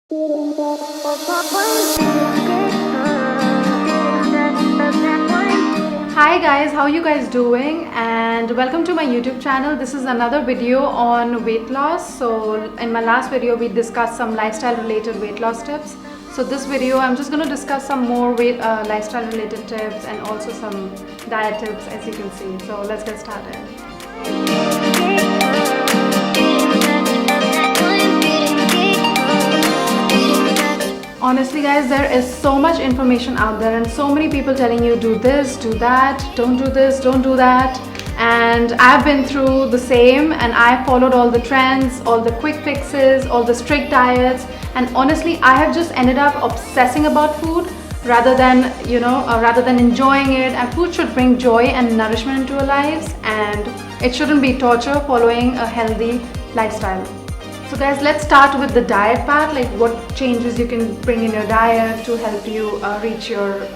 Hi guys, how are you guys doing? And welcome to my YouTube channel. This is another video on weight loss. So in my last video we discussed some lifestyle related weight loss tips. So this video I'm just going to discuss some more lifestyle related tips and also some diet tips, as you can see. So let's get started. Honestly guys, there is so much information out there and so many people telling you do this, do that, don't do this, don't do that. And I've been through the same, and I followed all the trends, all the quick fixes, all the strict diets, and honestly I have just ended up obsessing about food rather than enjoying it. And food should bring joy and nourishment into our lives, and it shouldn't be torture following a healthy lifestyle. So guys, let's start with the diet part, like what changes you can bring in your diet to help you reach your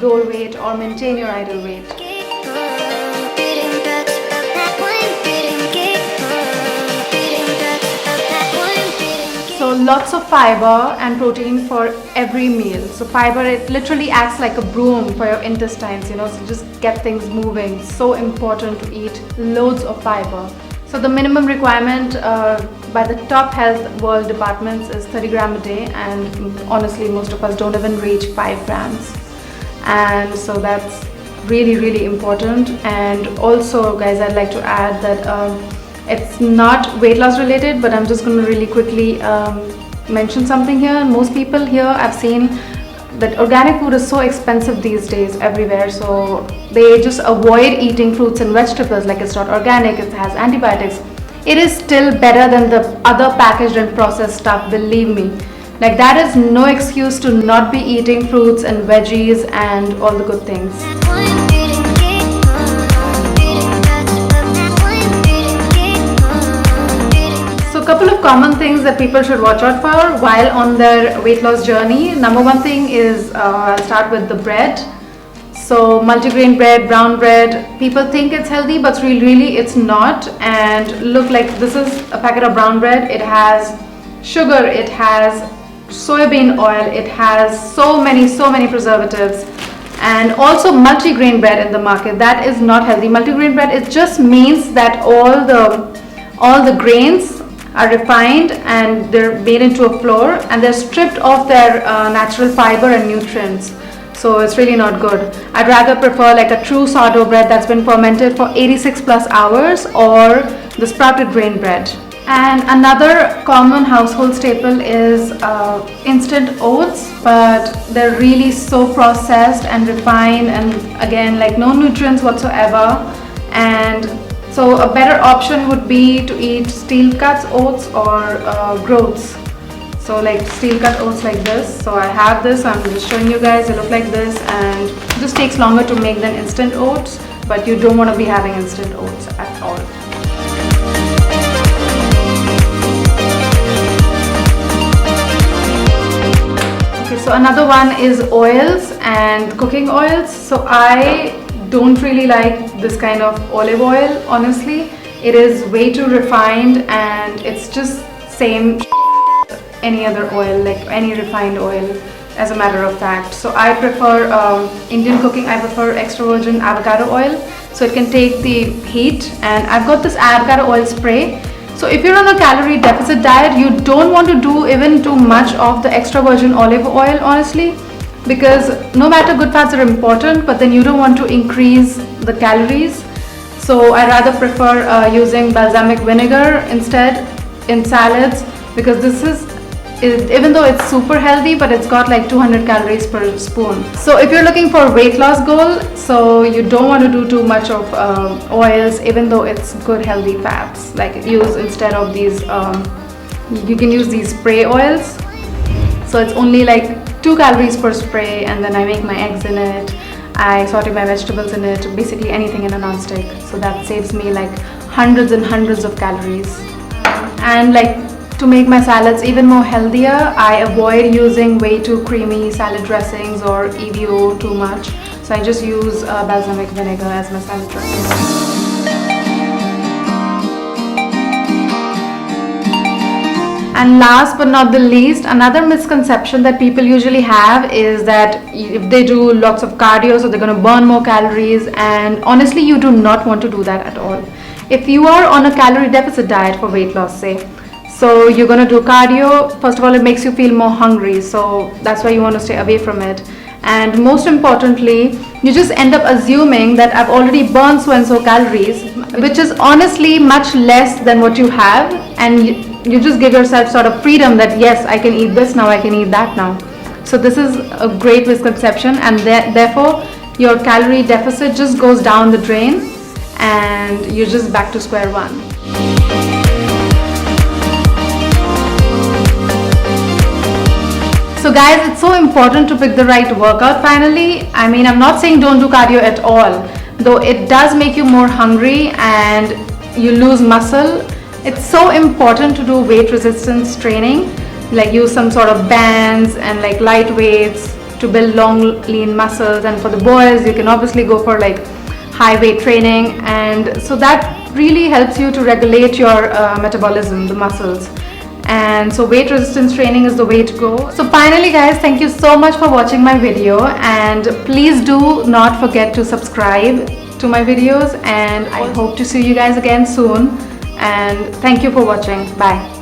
goal weight or maintain your ideal weight. So lots of fiber and protein for every meal. So fiber, it literally acts like a broom for your intestines, so just get things moving. So important to eat loads of fiber. So the minimum requirement by the top health world departments is 30 grams a day, and honestly most of us don't even reach 5 grams. And so that's really important. And also guys, I'd like to add that it's not weight loss related, but I'm just going to really quickly mention something here. Most people here, I've seen that organic food is so expensive these days everywhere, so they just avoid eating fruits and vegetables like it's not organic, it has antibiotics. It is still better than the other packaged and processed stuff, believe me. Like, that is no excuse to not be eating fruits and veggies and all the good things. So a couple of common things that people should watch out for while on their weight loss journey. Number one thing is, I'll start with the bread. So multigrain bread, brown bread, people think it's healthy, but really it's not. And look, like this is a packet of brown bread. It has sugar, it has soybean oil, it has so many preservatives, and also multigrain bread in the market. That is not healthy. Multigrain bread, it just means that all the grains are refined and they're made into a flour, and they're stripped of their natural fiber and nutrients. So it's really not good. I'd rather prefer like a true sourdough bread that's been fermented for 86 plus hours, or the sprouted grain bread. And another common household staple is instant oats, but they're really so processed and refined, and again, like no nutrients whatsoever. And so a better option would be to eat steel cuts oats or groats. So like steel cut oats like this. So I have this, I'm just showing you guys. They look like this, and it just takes longer to make than instant oats, but you don't want to be having instant oats at all. Okay, so another one is oils and cooking oils. So I don't really like this kind of olive oil, honestly. It is way too refined, and it's just same any other oil, like any refined oil, as a matter of fact. So I prefer Indian cooking. I prefer extra virgin avocado oil, so it can take the heat. And I've got this avocado oil spray. So if you're on a calorie deficit diet, you don't want to do even too much of the extra virgin olive oil, honestly, because no matter, good fats are important, but then you don't want to increase the calories. So I rather prefer using balsamic vinegar instead in salads, because this is, even though it's super healthy, but it's got like 200 calories per spoon. So if you're looking for a weight loss goal, so you don't want to do too much of oils, even though it's good healthy fats. Like use, instead of these, you can use these spray oils. So it's only like 2 calories per spray, and then I make my eggs in it, I saute my vegetables in it, basically anything in a non-stick. So that saves me like hundreds and hundreds of calories. And like, to make my salads even more healthier, I avoid using way too creamy salad dressings or EVO too much. So I just use balsamic vinegar as my salad dressing. And last but not the least, another misconception that people usually have is that if they do lots of cardio, so they're going to burn more calories, and honestly you do not want to do that at all. If you are on a calorie deficit diet for weight loss, say, so you're going to do cardio, first of all it makes you feel more hungry, so that's why you want to stay away from it. And most importantly, you just end up assuming that I've already burned so and so calories, which is honestly much less than what you have, and you just give yourself sort of freedom that yes, I can eat this now, I can eat that now. So this is a great misconception, and therefore your calorie deficit just goes down the drain and you're just back to square one. So guys, it's so important to pick the right workout finally. I mean, I'm not saying don't do cardio at all, though it does make you more hungry and you lose muscle. It's so important to do weight resistance training, like use some sort of bands and like light weights to build long lean muscles. And for the boys, you can obviously go for like high weight training, and so that really helps you to regulate your metabolism, the muscles. And so weight resistance training is the way to go. So finally guys, thank you so much for watching my video, and please do not forget to subscribe to my videos, and I hope to see you guys again soon, and thank you for watching. Bye.